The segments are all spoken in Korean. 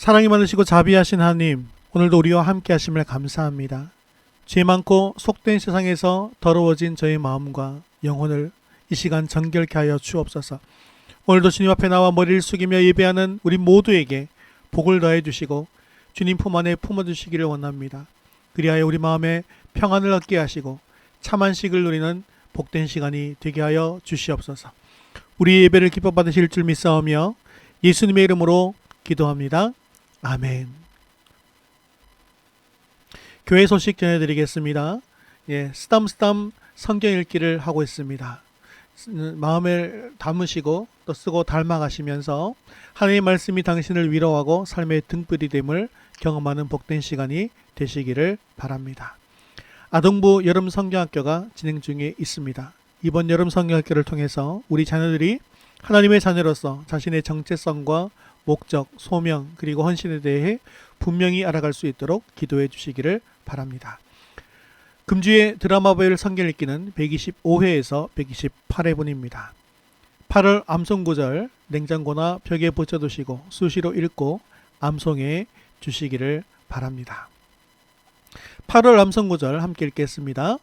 사랑이 많으시고 자비하신 하나님, 오늘도 우리와 함께 하심을 감사합니다. 죄 많고 속된 세상에서 더러워진 저의 마음과 영혼을 이 시간 정결케 하여 주옵소서. 오늘도 주님 앞에 나와 머리를 숙이며 예배하는 우리 모두에게 복을 더해 주시고 주님 품 안에 품어주시기를 원합니다. 그리하여 우리 마음에 평안을 얻게 하시고 참 안식을 누리는 복된 시간이 되게 하여 주시옵소서. 우리 예배를 기뻐 받으실 줄 믿사오며 예수님의 이름으로 기도합니다. 아멘. 교회 소식 전해드리겠습니다. 쓰담쓰담 성경 읽기를 하고 있습니다. 마음에 담으시고 또 쓰고 닮아가시면서 하나님의 말씀이 당신을 위로하고 삶의 등불이 됨을 경험하는 복된 시간이 되시기를 바랍니다. 아동부 여름 성경학교가 진행 중에 있습니다. 이번 여름 성경학교를 통해서 우리 자녀들이 하나님의 자녀로서 자신의 정체성과 목적, 소명 그리고 헌신에 대해 분명히 알아갈 수 있도록 기도해 주시기를 바랍니다. 금주의 드라마별 성경 읽기는 125회에서 128회분입니다. 8월 암송구절 냉장고나 벽에 붙여두시고 수시로 읽고 암송해 주시기를 바랍니다. 8월 암송구절 함께 읽겠습니다.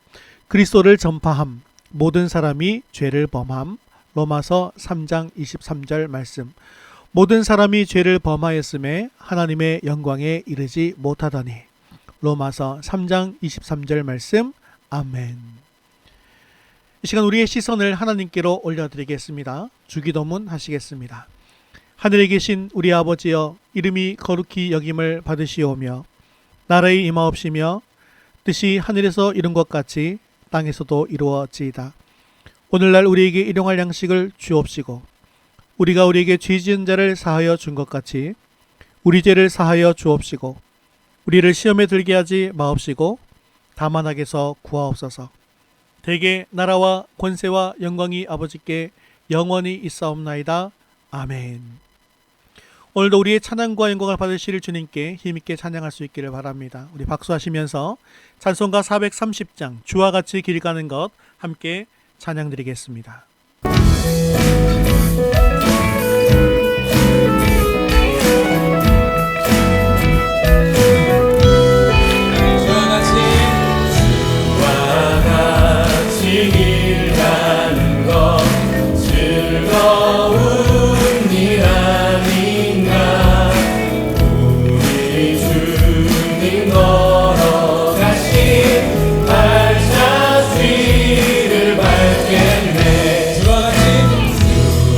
그리스도를 전파함, 모든 사람이 죄를 범함. 로마서 3장 23절 말씀. 모든 사람이 죄를 범하였음에 하나님의 영광에 이르지 못하더니. 로마서 3장 23절 말씀. 아멘. 이 시간 우리의 시선을 하나님께로 올려드리겠습니다. 주기도문 하시겠습니다. 하늘에 계신 우리 아버지여, 이름이 거룩히 여김을 받으시오며 나라의 임하옵시며 뜻이 하늘에서 이룬 것 같이 땅에서도 이루어지이다. 오늘날 우리에게 일용할 양식을 주옵시고 우리가 우리에게 죄 지은 자를 사하여 준 것 같이 우리 죄를 사하여 주옵시고 우리를 시험에 들게 하지 마옵시고 다만 악에서 구하옵소서. 대개 나라와 권세와 영광이 아버지께 영원히 있사옵나이다. 아멘. 오늘도 우리의 찬양과 영광을 받으실 주님께 힘있게 찬양할 수 있기를 바랍니다. 우리 박수하시면서 찬송가 430장 주와 같이 길 가는 것 함께 찬양드리겠습니다. 발자취를 밟겠네. 주와 같이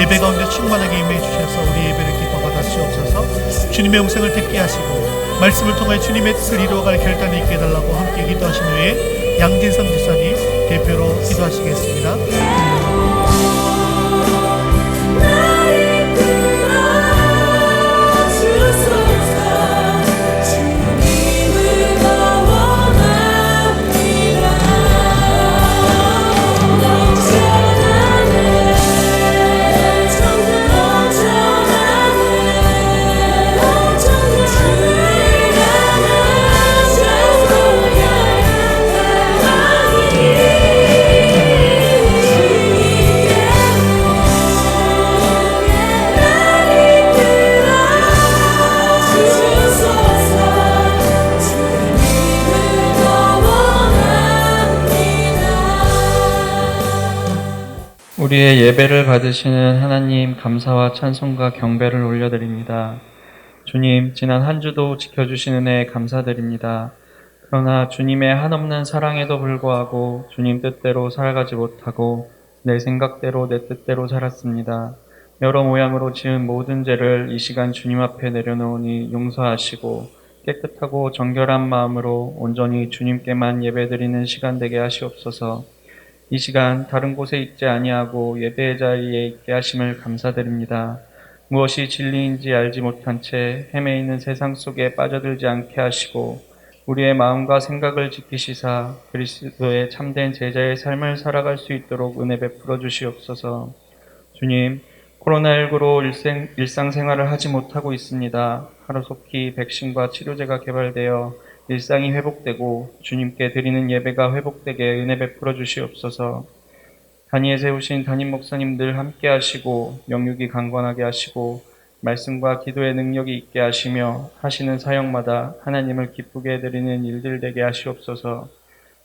예배 가운데 충만하게 임해 주셔서 우리 예배를 기뻐 받아주시옵소서. 주님의 음성을 듣게 하시고 말씀을 통하여 주님의 뜻을 이루어갈 결단을 있게 해달라고 함께 기도하신 후에 양진선 집사님 대표로 기도하시겠습니다. 우리의 예배를 받으시는 하나님 감사와 찬송과 경배를 올려드립니다. 주님, 지난 한 주도 지켜주신 은혜에 감사드립니다. 그러나 주님의 한없는 사랑에도 불구하고 주님 뜻대로 살아가지 못하고 내 생각대로 내 뜻대로 살았습니다. 여러 모양으로 지은 모든 죄를 이 시간 주님 앞에 내려놓으니 용서하시고 깨끗하고 정결한 마음으로 온전히 주님께만 예배드리는 시간 되게 하시옵소서. 이 시간 다른 곳에 있지 아니하고 예배의 자리에 있게 하심을 감사드립니다. 무엇이 진리인지 알지 못한 채 헤매이는 세상 속에 빠져들지 않게 하시고 우리의 마음과 생각을 지키시사 그리스도의 참된 제자의 삶을 살아갈 수 있도록 은혜 베풀어 주시옵소서. 주님, 코로나19로 일상생활을 하지 못하고 있습니다. 하루속히 백신과 치료제가 개발되어 일상이 회복되고 주님께 드리는 예배가 회복되게 은혜 베풀어 주시옵소서. 단위에 세우신 담임 목사님들 함께 하시고 영육이 강건하게 하시고 말씀과 기도의 능력이 있게 하시며 하시는 사역마다 하나님을 기쁘게 해드리는 일들 되게 하시옵소서.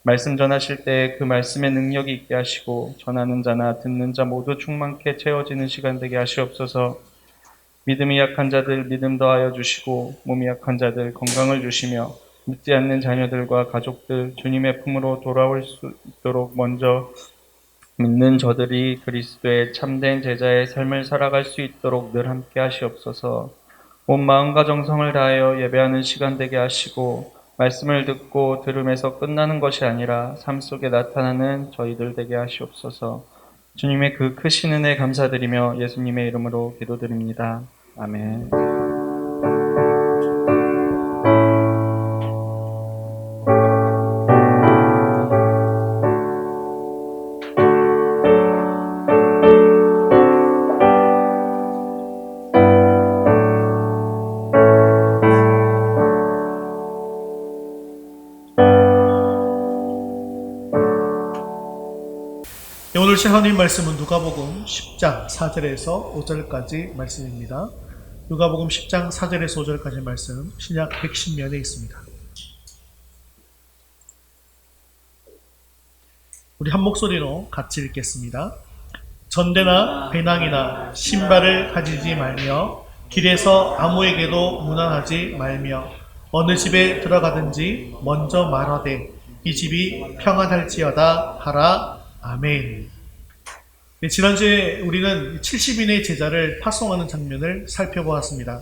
말씀 전하실 때 그 말씀의 능력이 있게 하시고 전하는 자나 듣는 자 모두 충만케 채워지는 시간 되게 하시옵소서. 믿음이 약한 자들 믿음 더하여 주시고 몸이 약한 자들 건강을 주시며 믿지 않는 자녀들과 가족들 주님의 품으로 돌아올 수 있도록 먼저 믿는 저들이 그리스도의 참된 제자의 삶을 살아갈 수 있도록 늘 함께 하시옵소서. 온 마음과 정성을 다하여 예배하는 시간 되게 하시고 말씀을 듣고 들음에서 끝나는 것이 아니라 삶 속에 나타나는 저희들 되게 하시옵소서. 주님의 그 크신 은혜 감사드리며 예수님의 이름으로 기도드립니다. 아멘. 오늘 하나님 말씀은 누가복음 10장 4절에서 5절까지 말씀입니다. 누가복음 10장 4절에서 5절까지 말씀 신약 110면에 있습니다. 우리 한 목소리로 같이 읽겠습니다. 전대나 배낭이나 신발을 가지지 말며 길에서 아무에게도 무난하지 말며 어느 집에 들어가든지 먼저 말하되 이 집이 평안할지어다 하라. 아멘. 네, 지난주에 우리는 70인의 제자를 파송하는 장면을 살펴보았습니다.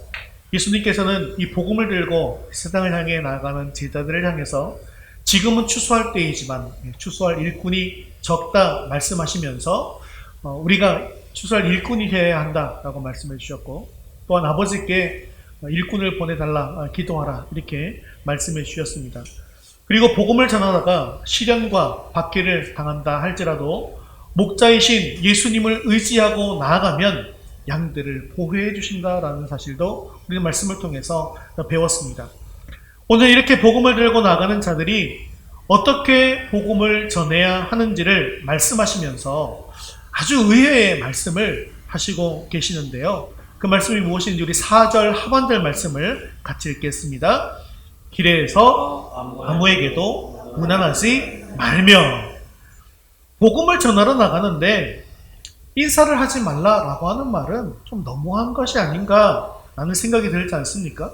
예수님께서는 이 복음을 들고 세상을 향해 나아가는 제자들을 향해서 지금은 추수할 때이지만 추수할 일꾼이 적다 말씀하시면서 우리가 추수할 일꾼이 되어야 한다라고 말씀해 주셨고, 또한 아버지께 일꾼을 보내달라 기도하라 이렇게 말씀해 주셨습니다. 그리고 복음을 전하다가 시련과 박해를 당한다 할지라도 목자이신 예수님을 의지하고 나아가면 양들을 보호해 주신다라는 사실도 우리는 말씀을 통해서 배웠습니다. 오늘 이렇게 복음을 들고 나가는 자들이 어떻게 복음을 전해야 하는지를 말씀하시면서 아주 의외의 말씀을 하시고 계시는데요. 그 말씀이 무엇인지 우리 4절 하반절 말씀을 같이 읽겠습니다. 길에서 아무에게도 무난하지 말며. 복음을 전하러 나가는데 인사를 하지 말라라고 하는 말은 좀 너무한 것이 아닌가라는 생각이 들지 않습니까?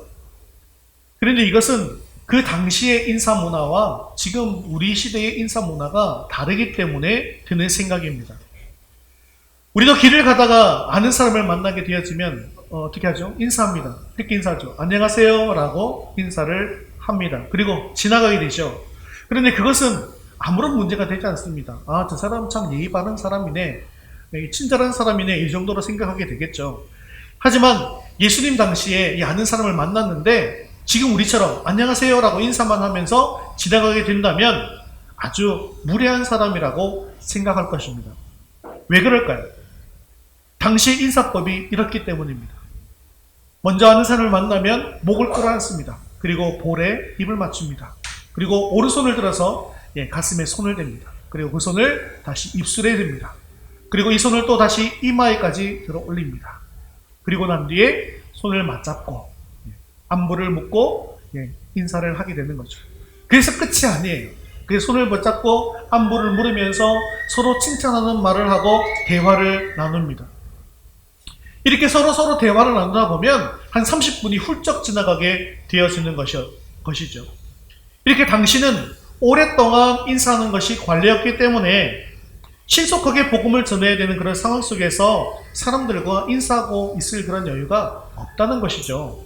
그런데 이것은 그 당시의 인사 문화와 지금 우리 시대의 인사 문화가 다르기 때문에 드는 생각입니다. 우리도 길을 가다가 아는 사람을 만나게 되어지면 어떻게 하죠? 인사합니다. 이렇게 인사하죠. 안녕하세요 라고 인사를 합니다. 그리고 지나가게 되죠. 그런데 그것은 아무런 문제가 되지 않습니다. 아, 저 사람 참 예의 바른 사람이네, 친절한 사람이네, 이 정도로 생각하게 되겠죠. 하지만 예수님 당시에 이 아는 사람을 만났는데 지금 우리처럼 안녕하세요 라고 인사만 하면서 지나가게 된다면 아주 무례한 사람이라고 생각할 것입니다. 왜 그럴까요? 당시 인사법이 이렇기 때문입니다. 먼저 아는 사람을 만나면 목을 끌어안습니다. 그리고 볼에 입을 맞춥니다. 그리고 오른손을 들어서 가슴에 손을 댑니다. 그리고 그 손을 다시 입술에 댑니다. 그리고 이 손을 또 다시 이마에까지 들어 올립니다. 그리고 난 뒤에 손을 맞잡고 안부를 묻고 인사를 하게 되는 거죠. 그래서 끝이 아니에요. 그래서 손을 붙잡고 안부를 물으면서 서로 칭찬하는 말을 하고 대화를 나눕니다. 이렇게 서로 대화를 나누다 보면 한 30분이 훌쩍 지나가게 되어지는 것이죠. 이렇게 당신은 오랫동안 인사하는 것이 관례였기 때문에 신속하게 복음을 전해야 되는 그런 상황 속에서 사람들과 인사하고 있을 그런 여유가 없다는 것이죠.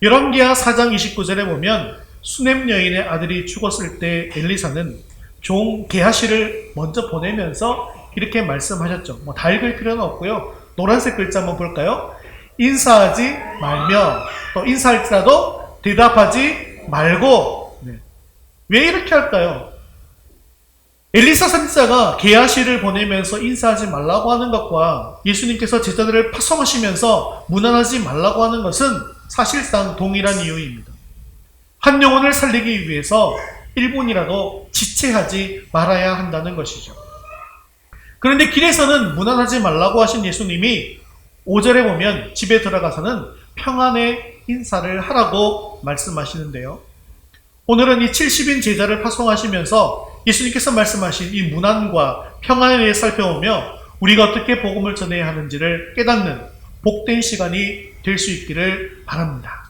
열왕기하 4장 29절에 보면 수넴 여인의 아들이 죽었을 때 엘리사는 종 게하시를 먼저 보내면서 이렇게 말씀하셨죠. 다 읽을 필요는 없고요. 노란색 글자 한번 볼까요? 인사하지 말며 또 인사할지라도 대답하지 말고. 왜 이렇게 할까요? 엘리사 선지자가 게하시를 보내면서 인사하지 말라고 하는 것과 예수님께서 제자들을 파송하시면서 문안하지 말라고 하는 것은 사실상 동일한 이유입니다. 한 영혼을 살리기 위해서 1분이라도 지체하지 말아야 한다는 것이죠. 그런데 길에서는 문안하지 말라고 하신 예수님이 5절에 보면 집에 들어가서는 평안의 인사를 하라고 말씀하시는데요. 오늘은 이 70인 제자를 파송하시면서 예수님께서 말씀하신 이 문안과 평안에 대해 살펴보며 우리가 어떻게 복음을 전해야 하는지를 깨닫는 복된 시간이 될 수 있기를 바랍니다.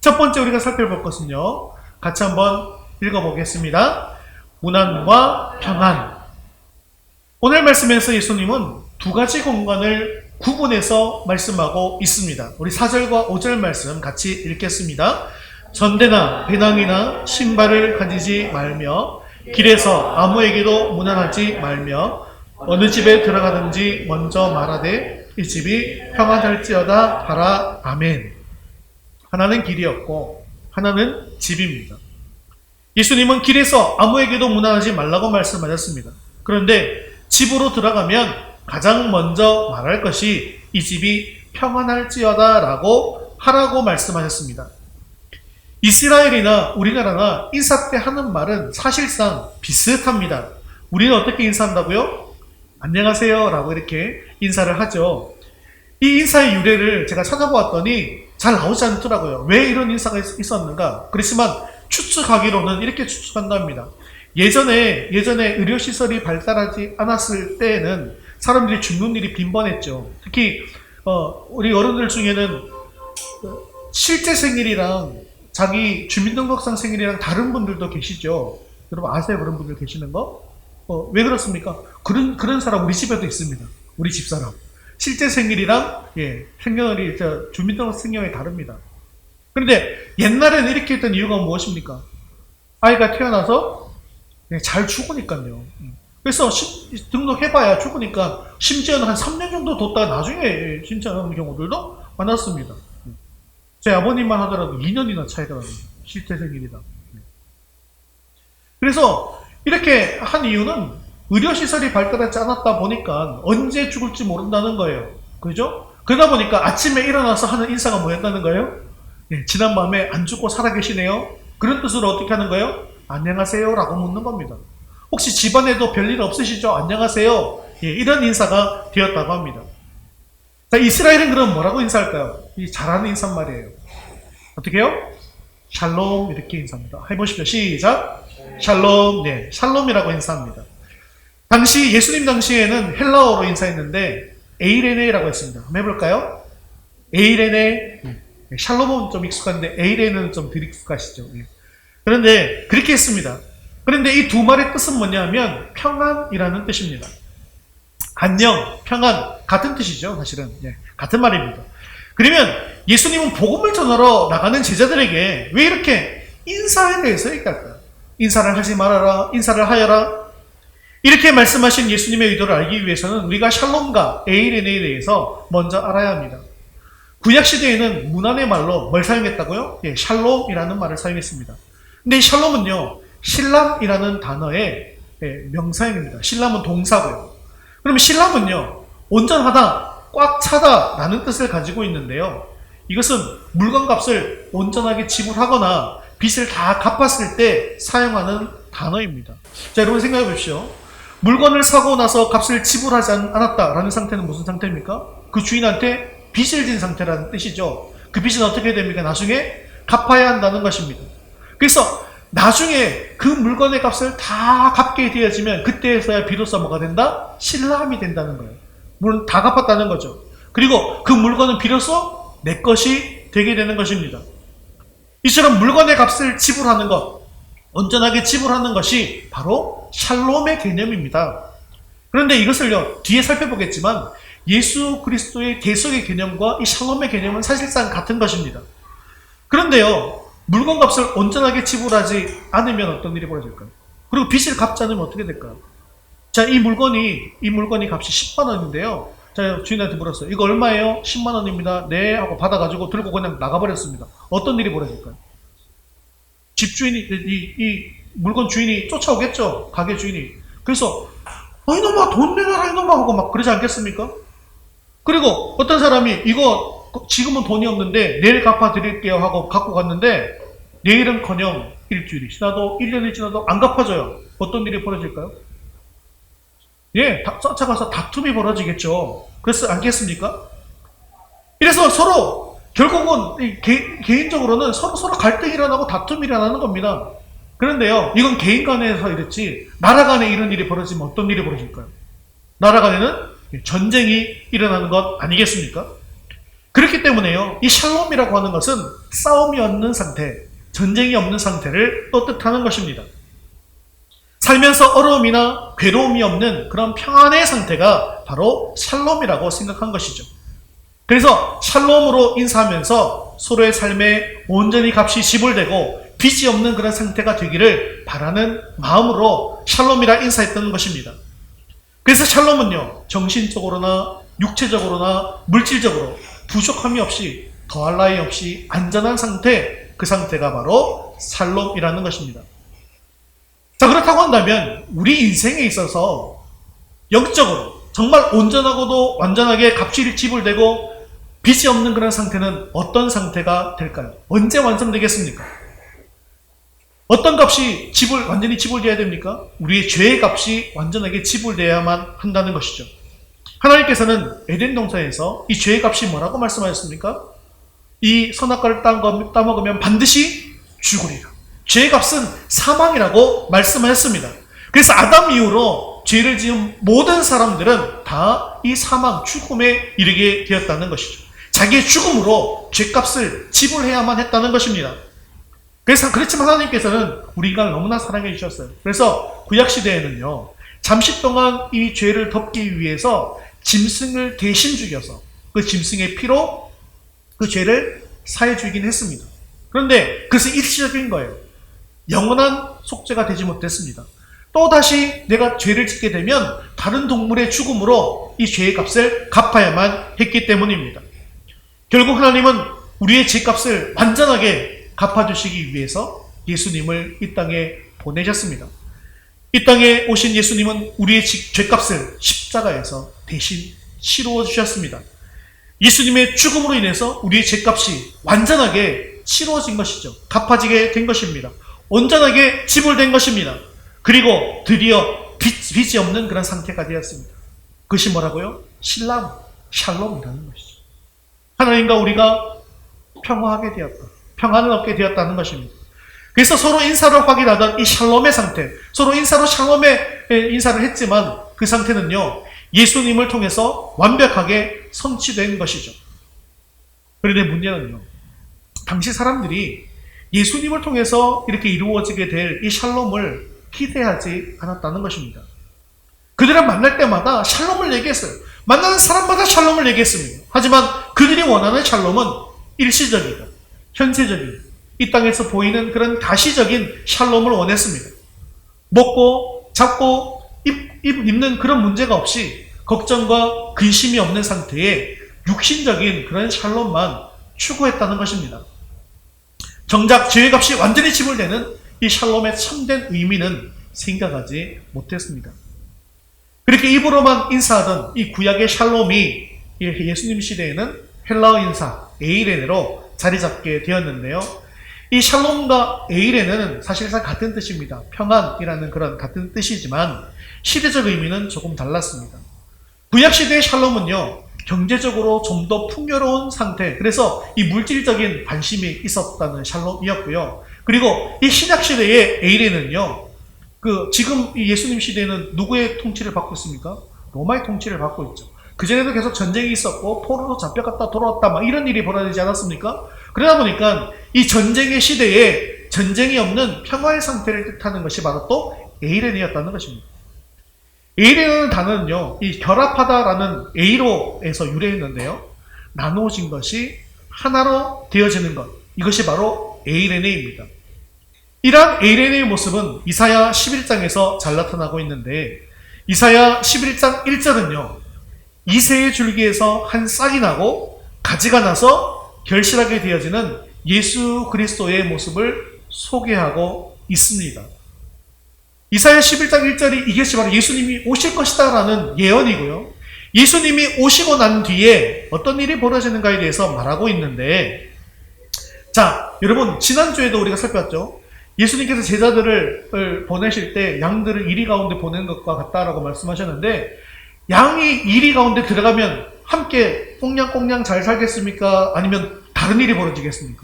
첫 번째 우리가 살펴볼 것은요, 같이 한번 읽어보겠습니다. 문안과 평안. 오늘 말씀에서 예수님은 두 가지 공간을 구분해서 말씀하고 있습니다. 우리 4절과 5절 말씀 같이 읽겠습니다. 전대나 배낭이나 신발을 가지지 말며 길에서 아무에게도 문안하지 말며 어느 집에 들어가든지 먼저 말하되 이 집이 평안할지어다 하라. 아멘. 하나는 길이었고 하나는 집입니다. 예수님은 길에서 아무에게도 문안하지 말라고 말씀하셨습니다. 그런데 집으로 들어가면 가장 먼저 말할 것이 이 집이 평안할지어다 라고 하라고 말씀하셨습니다. 이스라엘이나 우리나라나 인사 때 하는 말은 사실상 비슷합니다. 우리는 어떻게 인사한다고요? 안녕하세요 라고 이렇게 인사를 하죠. 이 인사의 유래를 제가 찾아보았더니 잘 나오지 않더라고요. 왜 이런 인사가 있었는가? 그렇지만 추측하기로는 이렇게 추측한답니다. 예전에 의료시설이 발달하지 않았을 때에는 사람들이 죽는 일이 빈번했죠. 특히 우리 어른들 중에는 실제 생일이랑 자기 주민등록상 생일이랑 다른 분들도 계시죠. 여러분 아세요? 그런 분들 계시는 거? 왜 그렇습니까? 그런 사람 우리 집에도 있습니다. 우리 집사람. 실제 생일이랑 생년월일, 주민등록 생년이 다릅니다. 그런데 옛날에는 이렇게 했던 이유가 무엇입니까? 아이가 태어나서 잘 죽으니까요. 그래서 등록해봐야 죽으니까 심지어는 한 3년 정도 뒀다가 나중에 신청하는 경우들도 많았습니다. 제 아버님만 하더라도 2년이나 차이가 납니다. 실제 생일이다. 그래서 이렇게 한 이유는 의료시설이 발달하지 않았다 보니까 언제 죽을지 모른다는 거예요. 그죠? 그러다 보니까 아침에 일어나서 하는 인사가 뭐였다는 거예요? 지난밤에 안 죽고 살아계시네요. 그런 뜻으로 어떻게 하는 거예요? 안녕하세요 라고 묻는 겁니다. 혹시 집안에도 별일 없으시죠? 안녕하세요. 이런 인사가 되었다고 합니다. 자, 이스라엘은 그럼 뭐라고 인사할까요? 이 잘하는 인사말이에요. 어떻게 해요? 샬롬 이렇게 인사합니다. 해보십시오. 시작. 샬롬. 샬롬이라고 인사합니다. 예수님 당시에는 헬라어로 인사했는데 에이레네라고 했습니다. 한번 해볼까요? 에이레네. 샬롬은 좀 익숙한데 에이레네는 좀 덜 익숙하시죠. 그런데 그렇게 했습니다. 그런데 이 두 말의 뜻은 뭐냐면 평안이라는 뜻입니다. 안녕, 평안 같은 뜻이죠. 사실은 같은 말입니다. 그러면 예수님은 복음을 전하러 나가는 제자들에게 왜 이렇게 인사에 대해서 얘기할까요? 인사를 하지 말아라, 인사를 하여라. 이렇게 말씀하신 예수님의 의도를 알기 위해서는 우리가 샬롬과 에이렌에 대해서 먼저 알아야 합니다. 구약시대에는 문안의 말로 뭘 사용했다고요? 샬롬이라는 말을 사용했습니다. 근데 이 샬롬은요, 실람이라는 단어의 명사형입니다. 실람은 동사고요. 그럼 실람은요, 온전하다, 꽉 차다 라는 뜻을 가지고 있는데요. 이것은 물건값을 온전하게 지불하거나 빚을 다 갚았을 때 사용하는 단어입니다. 자, 여러분 생각해 보십시오. 물건을 사고 나서 값을 지불하지 않았다라는 상태는 무슨 상태입니까? 그 주인한테 빚을 진 상태라는 뜻이죠. 그 빚은 어떻게 됩니까? 나중에 갚아야 한다는 것입니다. 그래서 나중에 그 물건의 값을 다 갚게 되어지면 그때에서야 비로소 뭐가 된다? 실람이 된다는 거예요. 물론 다 갚았다는 거죠. 그리고 그 물건은 비로소 내 것이 되게 되는 것입니다. 이처럼 물건의 값을 지불하는 것, 온전하게 지불하는 것이 바로 샬롬의 개념입니다. 그런데 이것을요, 뒤에 살펴보겠지만 예수 그리스도의 대속의 개념과 이 샬롬의 개념은 사실상 같은 것입니다. 그런데요, 물건값을 온전하게 지불하지 않으면 어떤 일이 벌어질까요? 그리고 빚을 갚지 않으면 어떻게 될까요? 자, 이 물건이 값이 10만 원인데요. 자, 주인한테 물었어요. 이거 얼마예요? 10만 원입니다. 네 하고 받아가지고 들고 그냥 나가버렸습니다. 어떤 일이 벌어질까요? 집주인이, 이 물건 주인이 쫓아오겠죠. 가게 주인이. 그래서 이놈아 돈 내놔라 이놈아 하고 막 그러지 않겠습니까? 그리고 어떤 사람이 이거 지금은 돈이 없는데 내일 갚아드릴게요 하고 갖고 갔는데 내일은커녕 일주일이 지나도 1년이 지나도 안 갚아줘요. 어떤 일이 벌어질까요? 쫓아가서 다툼이 벌어지겠죠. 그래서 않겠습니까? 이래서 서로 결국은 개인적으로는 서로 갈등이 일어나고 다툼이 일어나는 겁니다. 그런데요, 이건 개인 간에서 이랬지 나라 간에 이런 일이 벌어지면 어떤 일이 벌어질까요? 나라 간에는 전쟁이 일어나는 것 아니겠습니까? 그렇기 때문에요, 이 샬롬이라고 하는 것은 싸움이 없는 상태, 전쟁이 없는 상태를 또 뜻하는 것입니다. 살면서 어려움이나 괴로움이 없는 그런 평안의 상태가 바로 샬롬이라고 생각한 것이죠. 그래서 샬롬으로 인사하면서 서로의 삶에 온전히 값이 지불되고 빚이 없는 그런 상태가 되기를 바라는 마음으로 샬롬이라 인사했던 것입니다. 그래서 샬롬은요, 정신적으로나 육체적으로나 물질적으로 부족함이 없이 더할 나위 없이 안전한 상태, 그 상태가 바로 샬롬이라는 것입니다. 자, 그렇다고 한다면 우리 인생에 있어서 영적으로 정말 온전하고도 완전하게 값이 지불되고 빚이 없는 그런 상태는 어떤 상태가 될까요? 언제 완성되겠습니까? 어떤 값이 완전히 지불되어야 됩니까? 우리의 죄의 값이 완전하게 지불되어야만 한다는 것이죠. 하나님께서는 에덴 동산에서 이 죄의 값이 뭐라고 말씀하셨습니까? 이 선악과를 따먹으면 반드시 죽으리라. 죄의 값은 사망이라고 말씀하셨습니다. 그래서 아담 이후로 죄를 지은 모든 사람들은 다 이 사망, 죽음에 이르게 되었다는 것이죠. 자기의 죽음으로 죄값을 지불해야만 했다는 것입니다. 그렇지만 하나님께서는 우리 인간을 너무나 사랑해 주셨어요. 그래서 구약시대에는요, 잠시 동안 이 죄를 덮기 위해서 짐승을 대신 죽여서 그 짐승의 피로 그 죄를 사해 주긴 했습니다. 그런데 그것은 일시적인 거예요. 영원한 속죄가 되지 못했습니다. 또다시 내가 죄를 짓게 되면 다른 동물의 죽음으로 이 죄의 값을 갚아야만 했기 때문입니다. 결국 하나님은 우리의 죄값을 완전하게 갚아주시기 위해서 예수님을 이 땅에 보내셨습니다. 이 땅에 오신 예수님은 우리의 죄값을 십자가에서 대신 치루어 주셨습니다. 예수님의 죽음으로 인해서 우리의 죄값이 완전하게 치루어진 것이죠. 갚아지게 된 것입니다. 온전하게 지불된 것입니다. 그리고 드디어 빚이 없는 그런 상태가 되었습니다. 그것이 뭐라고요? 샬롬이라는 것이죠. 하나님과 우리가 평화하게 되었다. 평안을 얻게 되었다는 것입니다. 그래서 서로 인사를 확인하던 이 샬롬의 상태, 서로 인사로 샬롬의 인사를 했지만 그 상태는요, 예수님을 통해서 완벽하게 성취된 것이죠. 그런데 문제는요, 당시 사람들이 예수님을 통해서 이렇게 이루어지게 될 이 샬롬을 기대하지 않았다는 것입니다. 그들을 만날 때마다 샬롬을 얘기했어요. 만나는 사람마다 샬롬을 얘기했습니다. 하지만 그들이 원하는 샬롬은 일시적이고 현세적인 이 땅에서 보이는 그런 가시적인 샬롬을 원했습니다. 먹고 잡고 입는 그런 문제가 없이 걱정과 근심이 없는 상태에 육신적인 그런 샬롬만 추구했다는 것입니다. 정작 죄값이 완전히 지불되는 이 샬롬의 참된 의미는 생각하지 못했습니다. 그렇게 입으로만 인사하던 이 구약의 샬롬이 예수님 시대에는 헬라어 인사 에이레네로 자리 잡게 되었는데요. 이 샬롬과 에이레네는 사실상 같은 뜻입니다. 평안이라는 그런 같은 뜻이지만 시대적 의미는 조금 달랐습니다. 구약 시대의 샬롬은요, 경제적으로 좀 더 풍요로운 상태, 그래서 이 물질적인 관심이 있었다는 샬롬이었고요. 그리고 이 신약 시대의 에이레는요, 지금 이 예수님 시대에는 누구의 통치를 받고 있습니까? 로마의 통치를 받고 있죠. 그전에도 계속 전쟁이 있었고 포로로 잡혀갔다 돌아왔다 막 이런 일이 벌어지지 않았습니까? 그러다 보니까 이 전쟁의 시대에 전쟁이 없는 평화의 상태를 뜻하는 것이 바로 또 에이렌이었다는 것입니다. 에이렌이라는 단어는요, 이 결합하다라는 에이로에서 유래했는데요, 나누어진 것이 하나로 되어지는 것, 이것이 바로 에이레네입니다. 이러한 에이레네의 모습은 이사야 11장에서 잘 나타나고 있는데, 이사야 11장 1절은요, 이새의 줄기에서 한 싹이 나고 가지가 나서 결실하게 되어지는 예수 그리스도의 모습을 소개하고 있습니다. 이사야 11장 1절이 이것이 바로 예수님이 오실 것이다 라는 예언이고요. 예수님이 오시고 난 뒤에 어떤 일이 벌어지는가에 대해서 말하고 있는데, 자, 여러분 지난주에도 우리가 살펴봤죠. 예수님께서 제자들을 보내실 때 양들을 이리 가운데 보내는 것과 같다라고 말씀하셨는데, 양이 이리 가운데 들어가면 함께 꽁냥꽁냥 잘 살겠습니까? 아니면 다른 일이 벌어지겠습니까?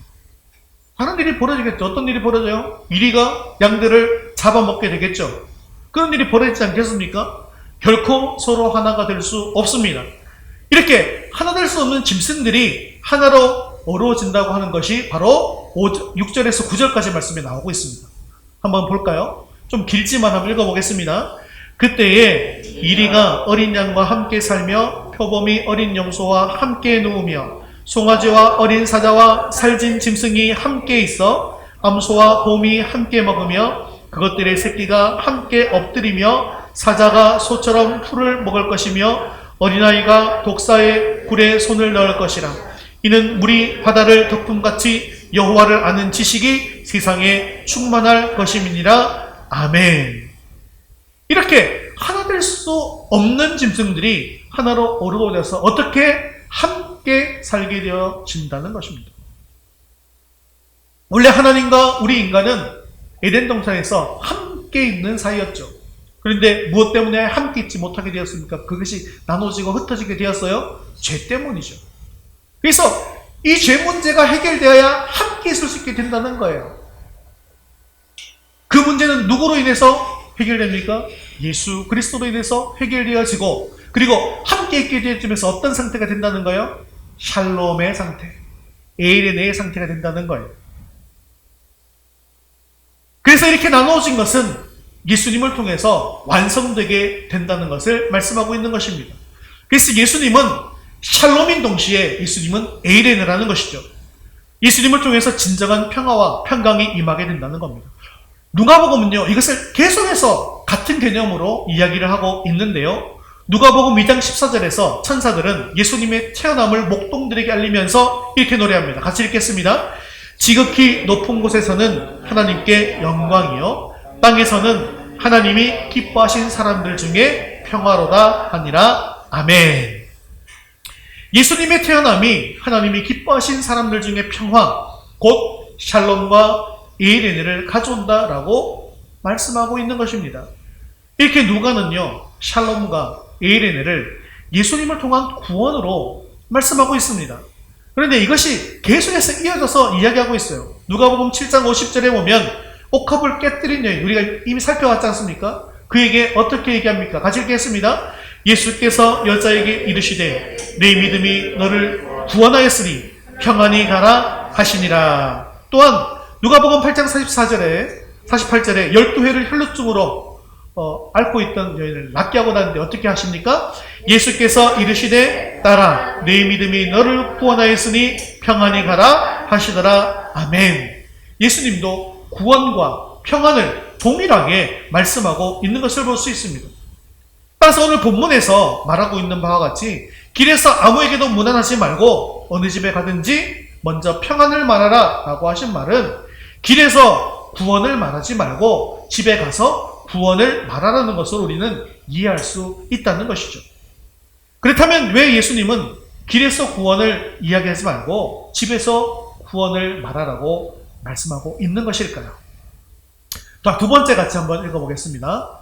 다른 일이 벌어지겠죠. 어떤 일이 벌어져요? 이리가 양들을 잡아먹게 되겠죠. 그런 일이 벌어지지 않겠습니까? 결코 서로 하나가 될 수 없습니다. 이렇게 하나 될 수 없는 짐승들이 하나로 어우러진다고 하는 것이 바로 6절에서 9절까지 말씀에 나오고 있습니다. 한번 볼까요? 좀 길지만 한번 읽어보겠습니다. 그때에 이리가 어린 양과 함께 살며 표범이 어린 염소와 함께 누우며 송아지와 어린 사자와 살진 짐승이 함께 있어 암소와 곰이 함께 먹으며 그것들의 새끼가 함께 엎드리며 사자가 소처럼 풀을 먹을 것이며 어린아이가 독사의 굴에 손을 넣을 것이라. 이는 물이 바다를 덮음같이 여호와를 아는 지식이 세상에 충만할 것임이니라. 아멘. 이렇게 하나 될 수 없는 짐승들이 하나로 어우러져서 어떻게 함께 살게 되어진다는 것입니다. 원래 하나님과 우리 인간은 에덴 동산에서 함께 있는 사이였죠. 그런데 무엇 때문에 함께 있지 못하게 되었습니까? 그것이 나눠지고 흩어지게 되었어요? 죄 때문이죠. 그래서 이 죄 문제가 해결되어야 함께 있을 수 있게 된다는 거예요. 그 문제는 누구로 인해서 해결됩니까? 예수 그리스도로 인해서 해결되어지고, 그리고 함께 있게 되어지면서 어떤 상태가 된다는 거예요? 샬롬의 상태, 에이레네의 상태가 된다는 거예요. 그래서 이렇게 나누어진 것은 예수님을 통해서 완성되게 된다는 것을 말씀하고 있는 것입니다. 그래서 예수님은 샬롬인 동시에 예수님은 에이레네라는 것이죠. 예수님을 통해서 진정한 평화와 평강이 임하게 된다는 겁니다. 누가복음은요, 이것을 계속해서 같은 개념으로 이야기를 하고 있는데요. 누가복음 2장 14절에서 천사들은 예수님의 태어남을 목동들에게 알리면서 이렇게 노래합니다. 같이 읽겠습니다. 지극히 높은 곳에서는 하나님께 영광이요, 땅에서는 하나님이 기뻐하신 사람들 중에 평화로다 하니라. 아멘. 예수님의 태어남이 하나님이 기뻐하신 사람들 중에 평화, 곧 샬롬과 에이레네를 가져온다라고 말씀하고 있는 것입니다. 이렇게 누가는요, 샬롬과 에이레네를 예수님을 통한 구원으로 말씀하고 있습니다. 그런데 이것이 계속해서 이어져서 이야기하고 있어요. 누가복음 7장 50절에 보면 옥합을 깨뜨린 여인, 우리가 이미 살펴봤지 않습니까? 그에게 어떻게 얘기합니까? 같이 읽겠습니다. 예수께서 여자에게 이르시되 내 믿음이 너를 구원하였으니 평안히 가라 하시니라. 또한 누가복음 8장 48절에 12회를 혈루증으로 앓고 있던 여인을 낫게 하고 나는데 어떻게 하십니까? 예수께서 이르시되 딸아 내 믿음이 너를 구원하였으니 평안히 가라 하시더라. 아멘. 예수님도 구원과 평안을 동일하게 말씀하고 있는 것을 볼 수 있습니다. 따라서 오늘 본문에서 말하고 있는 바와 같이 길에서 아무에게도 무난하지 말고 어느 집에 가든지 먼저 평안을 말하라 라고 하신 말은 길에서 구원을 말하지 말고 집에 가서 구원을 말하라는 것을 우리는 이해할 수 있다는 것이죠. 그렇다면 왜 예수님은 길에서 구원을 이야기하지 말고 집에서 구원을 말하라고 말씀하고 있는 것일까요? 자, 두 번째 같이 한번 읽어보겠습니다.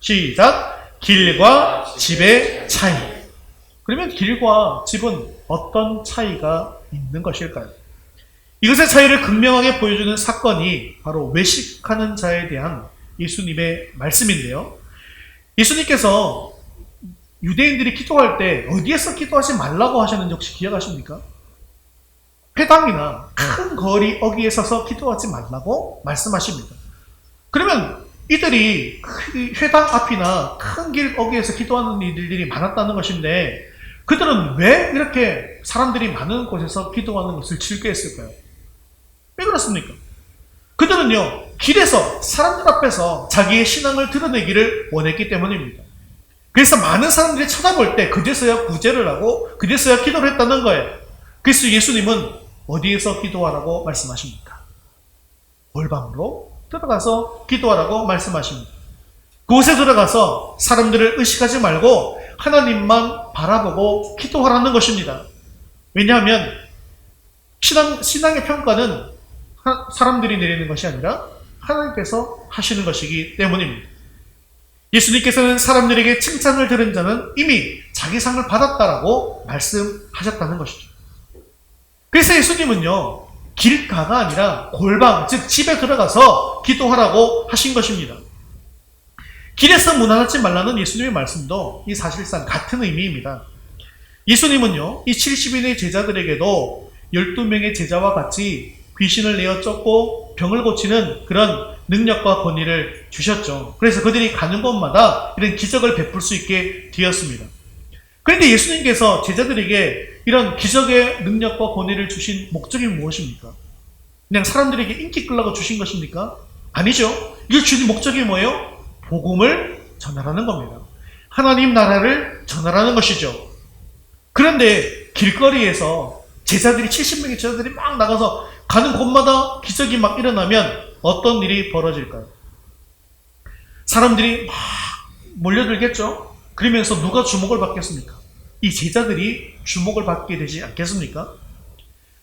시작! 길과 집의 차이. 그러면 길과 집은 어떤 차이가 있는 것일까요? 이것의 차이를 극명하게 보여주는 사건이 바로 외식하는 자에 대한 예수님의 말씀인데요. 예수님께서 유대인들이 기도할 때 어디에서 기도하지 말라고 하셨는지 혹시 기억하십니까? 회당이나 큰 거리 어귀에 서서 기도하지 말라고 말씀하십니다. 그러면 이들이 회당 앞이나 큰 길 어귀에서 기도하는 이들이 많았다는 것인데 그들은 왜 이렇게 사람들이 많은 곳에서 기도하는 것을 즐겨했을까요? 왜 그렇습니까? 그들은요, 길에서 사람들 앞에서 자기의 신앙을 드러내기를 원했기 때문입니다. 그래서 많은 사람들이 쳐다볼 때 그제서야 구제를 하고 그제서야 기도를 했다는 거예요. 그래서 예수님은 어디에서 기도하라고 말씀하십니까? 골방으로 들어가서 기도하라고 말씀하십니다. 그곳에 들어가서 사람들을 의식하지 말고 하나님만 바라보고 기도하라는 것입니다. 왜냐하면 신앙의 평가는 사람들이 내리는 것이 아니라 하나님께서 하시는 것이기 때문입니다. 예수님께서는 사람들에게 칭찬을 들은 자는 이미 자기 상을 받았다라고 말씀하셨다는 것이죠. 그래서 예수님은요, 길가가 아니라 골방, 즉 집에 들어가서 기도하라고 하신 것입니다. 길에서 무난하지 말라는 예수님의 말씀도 이 사실상 같은 의미입니다. 예수님은요, 이 70인의 제자들에게도 12명의 제자와 같이 귀신을 내어 쫓고 병을 고치는 그런 능력과 권위를 주셨죠. 그래서 그들이 가는 곳마다 이런 기적을 베풀 수 있게 되었습니다. 그런데 예수님께서 제자들에게 이런 기적의 능력과 권위를 주신 목적이 무엇입니까? 그냥 사람들에게 인기 끌라고 주신 것입니까? 아니죠. 이걸 주신 목적이 뭐예요? 복음을 전하라는 겁니다. 하나님 나라를 전하라는 것이죠. 그런데 길거리에서 제자들이 70명의 제자들이 막 나가서 가는 곳마다 기적이 막 일어나면 어떤 일이 벌어질까요? 사람들이 막 몰려들겠죠? 그러면서 누가 주목을 받겠습니까? 이 제자들이 주목을 받게 되지 않겠습니까?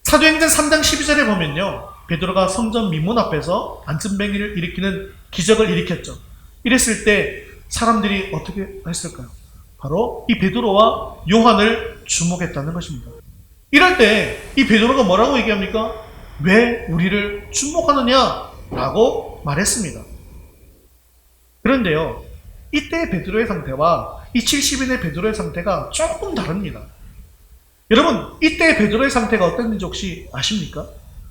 사도행전 3장 12절에 보면요, 베드로가 성전 미문 앞에서 안전뱅이를 일으키는 기적을 일으켰죠. 이랬을 때 사람들이 어떻게 했을까요? 바로 이 베드로와 요한을 주목했다는 것입니다. 이럴 때 이 베드로가 뭐라고 얘기합니까? 왜 우리를 주목하느냐? 라고 말했습니다. 그런데요, 이때의 베드로의 상태와 이 70인의 베드로의 상태가 조금 다릅니다. 여러분, 이때의 베드로의 상태가 어땠는지 혹시 아십니까?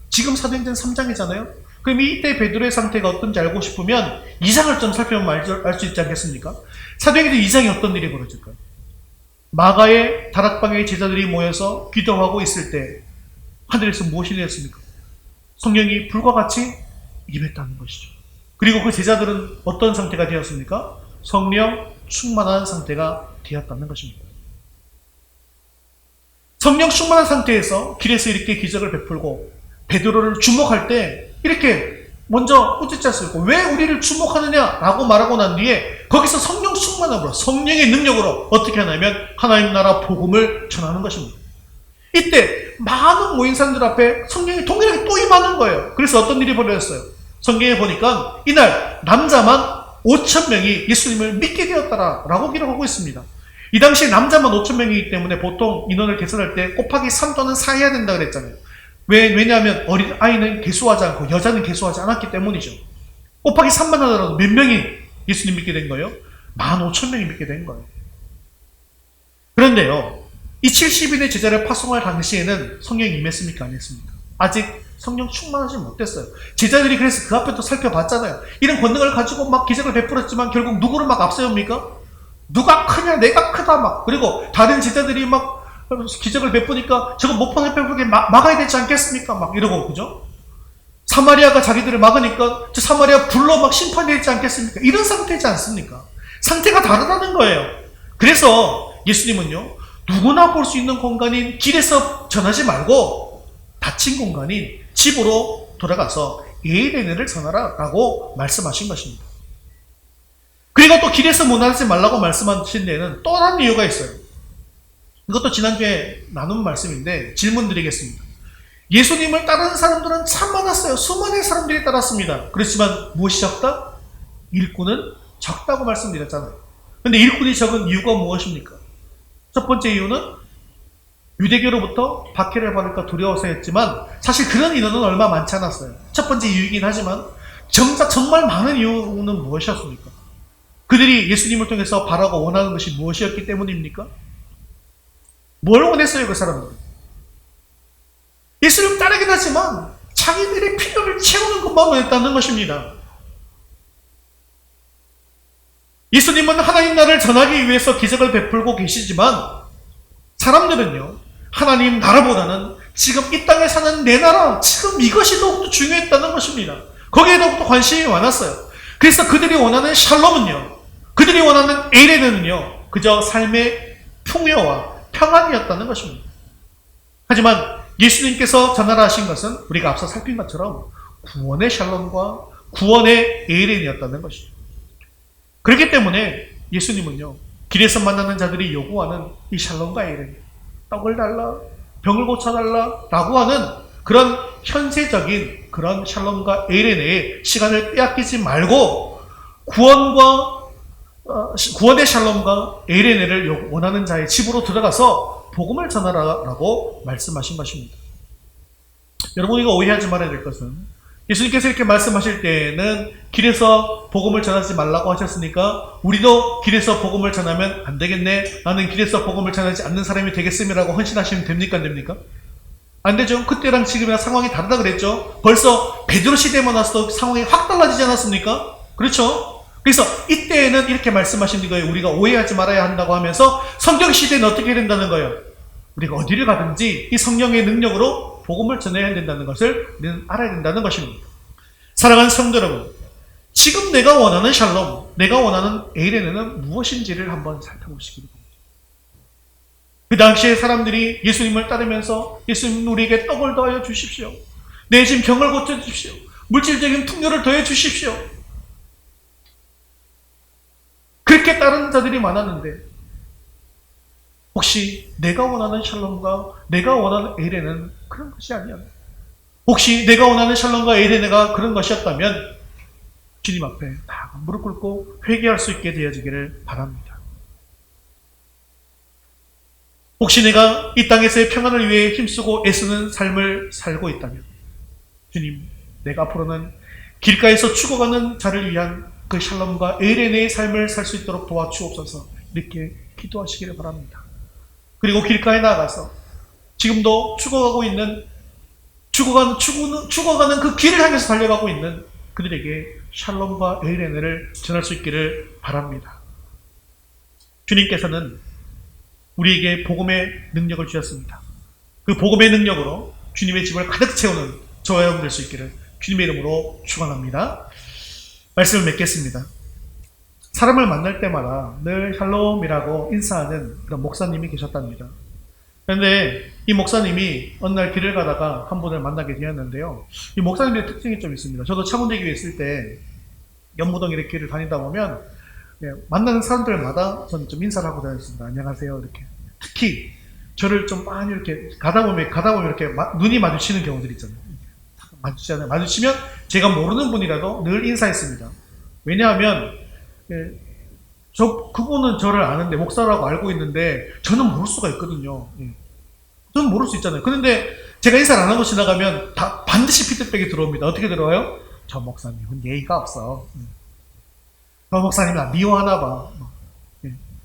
지금 사도행전 3장이잖아요? 그럼 이때 베드로의 상태가 어떤지 알고 싶으면 2장을 좀 살펴보면 알 수 있지 않겠습니까? 사도행전 2장에 어떤 일이 벌어질까요? 마가의 다락방에 제자들이 모여서 기도하고 있을 때 하늘에서 무엇이 내렸습니까? 성령이 불과 같이 임했다는 것이죠. 그리고 그 제자들은 어떤 상태가 되었습니까? 성령 충만한 상태가 되었다는 것입니다. 성령 충만한 상태에서 길에서 이렇게 기적을 베풀고 베드로를 주목할 때 이렇게 먼저 꾸짖었을 거고, 왜 우리를 주목하느냐라고 말하고 난 뒤에 거기서 성령 충만함으로, 성령의 능력으로 어떻게 하냐면 하나님 나라 복음을 전하는 것입니다. 이때 많은 모인 사람들 앞에 성령이 동일하게 또 임하는 거예요. 그래서 어떤 일이 벌어졌어요? 성경에 보니까 이날 남자만 5,000명이 예수님을 믿게 되었다라고 기록하고 있습니다. 이 당시에 남자만 5,000명이기 때문에 보통 인원을 계산할 때 곱하기 3 또는 4 해야 된다고 그랬잖아요. 왜냐하면 어린 아이는 계수하지 않고 여자는 계수하지 않았기 때문이죠. 곱하기 3만 하더라도 몇 명이 예수님 믿게 된 거예요? 15,000명이 믿게 된 거예요. 그런데요, 이 70인의 제자를 파송할 당시에는 성령이 임했습니까? 안 했습니까? 아직 성령 충만하지 못했어요. 제자들이 그래서 그 앞에 또 살펴봤잖아요. 이런 권능을 가지고 막 기적을 베풀었지만 결국 누구를 막 앞세웁니까? 누가 크냐, 내가 크다 막. 그리고 다른 제자들이 막 기적을 베푸니까 저거 못 베푸게 막아야 되지 않겠습니까? 막 이러고, 그죠? 사마리아가 자기들을 막으니까 저 사마리아 불러 막 심판되지 않겠습니까? 이런 상태지 않습니까? 상태가 다르다는 거예요. 그래서 예수님은요, 누구나 볼 수 있는 공간인 길에서 전하지 말고 닫힌 공간인 집으로 돌아가서 에이레네를 전하라 라고 말씀하신 것입니다. 그리고 또 길에서 문하지 말라고 말씀하신 데에는 또 다른 이유가 있어요. 이것도 지난주에 나눈 말씀인데 질문 드리겠습니다. 예수님을 따르는 사람들은 참 많았어요. 수많은 사람들이 따랐습니다. 그렇지만 무엇이 적다? 일꾼은 적다고 말씀드렸잖아요. 그런데 일꾼이 적은 이유가 무엇입니까? 첫 번째 이유는 유대교로부터 박해를 받을까 두려워서였지만 사실 그런 인원은 얼마 많지 않았어요. 첫 번째 이유이긴 하지만 정말 많은 이유는 무엇이었습니까? 그들이 예수님을 통해서 바라고 원하는 것이 무엇이었기 때문입니까? 뭘 원했어요, 그 사람들은? 예수님 따르긴 하지만 자기들의 필요를 채우는 것만 원했다는 것입니다. 예수님은 하나님 나라를 전하기 위해서 기적을 베풀고 계시지만 사람들은요, 하나님 나라보다는 지금 이 땅에 사는 내 나라, 지금 이것이 더욱더 중요했다는 것입니다. 거기에 더욱더 관심이 많았어요. 그래서 그들이 원하는 샬롬은요, 그들이 원하는 에이레는요, 그저 삶의 풍요와 평안이었다는 것입니다. 하지만 예수님께서 전하라 하신 것은 우리가 앞서 살핀 것처럼 구원의 샬롬과 구원의 에이렌이었다는 것이죠. 그렇기 때문에 예수님은요, 길에서 만나는 자들이 요구하는 이 샬롬과 에이렌, 떡을 달라, 병을 고쳐달라 라고 하는 그런 현세적인 그런 샬롬과 에이렌의 시간을 빼앗기지 말고 구원의 샬롬과 에이레네를 원하는 자의 집으로 들어가서 복음을 전하라라고 말씀하신 것입니다. 여러분, 우리가 오해하지 말아야 될 것은 예수님께서 이렇게 말씀하실 때에는 길에서 복음을 전하지 말라고 하셨으니까 우리도 길에서 복음을 전하면 안 되겠네, 나는 길에서 복음을 전하지 않는 사람이 되겠음이라고 헌신하시면 됩니까? 안 됩니까? 안 되죠. 그때랑 지금이랑 상황이 다르다 그랬죠. 벌써 베드로 시대만 와서도 상황이 확 달라지지 않았습니까? 그렇죠? 그래서 이때에는 이렇게 말씀하신 거예요. 우리가 오해하지 말아야 한다고 하면서 성경 시대는 어떻게 된다는 거예요? 우리가 어디를 가든지 이 성령의 능력으로 복음을 전해야 된다는 것을 우리는 알아야 된다는 것입니다. 사랑하는 성도 여러분, 지금 내가 원하는 샬롬, 내가 원하는 에이레네는 무엇인지를 한번 살펴보시기 바랍니다. 그 당시에 사람들이 예수님을 따르면서 예수님 우리에게 떡을 더하여 주십시오, 내 지금 병을 고쳐주십시오, 물질적인 풍요를 더해 주십시오, 그렇게 따르는 자들이 많았는데 혹시 내가 원하는 샬롬과 내가 원하는 에이레는 그런 것이 아니야? 혹시 내가 원하는 샬롬과 에이레네가 그런 것이었다면 주님 앞에 다 무릎 꿇고 회개할 수 있게 되어지기를 바랍니다. 혹시 내가 이 땅에서의 평안을 위해 힘쓰고 애쓰는 삶을 살고 있다면 주님, 내가 앞으로는 길가에서 죽어가는 자를 위한 그 샬롬과 에이레네의 삶을 살 수 있도록 도와주옵소서, 이렇게 기도하시기를 바랍니다. 그리고 길가에 나가서 지금도 죽어가는 그 길을 향해서 달려가고 있는 그들에게 샬롬과 에이레네를 전할 수 있기를 바랍니다. 주님께서는 우리에게 복음의 능력을 주셨습니다. 그 복음의 능력으로 주님의 집을 가득 채우는 저와 여러분 될 수 있기를 주님의 이름으로 축원합니다. 말씀을 맺겠습니다. 사람을 만날 때마다 늘 샬롬이라고 인사하는 그런 목사님이 계셨답니다. 그런데 이 목사님이 어느 날 길을 가다가 한 분을 만나게 되었는데요. 이 목사님의 특징이 좀 있습니다. 저도 창원대교에 있을 때 연무동 이렇게 길을 다니다 보면 만나는 사람들마다 저는 좀 인사를 하고 다녔습니다. 안녕하세요, 이렇게. 특히 저를 좀 많이 이렇게 가다 보면 이렇게 눈이 마주치는 경우들이 있잖아요. 마주치잖아요. 마주치면 제가 모르는 분이라도 늘 인사했습니다. 왜냐하면 그분은 저를 아는데, 목사라고 알고 있는데 저는 모를 수가 있거든요. 저는 모를 수 있잖아요. 그런데 제가 인사를 안 하고 지나가면 다 반드시 피드백이 들어옵니다. 어떻게 들어와요? 저 목사님은 예의가 없어. 저 목사님이 나 미워하나 봐.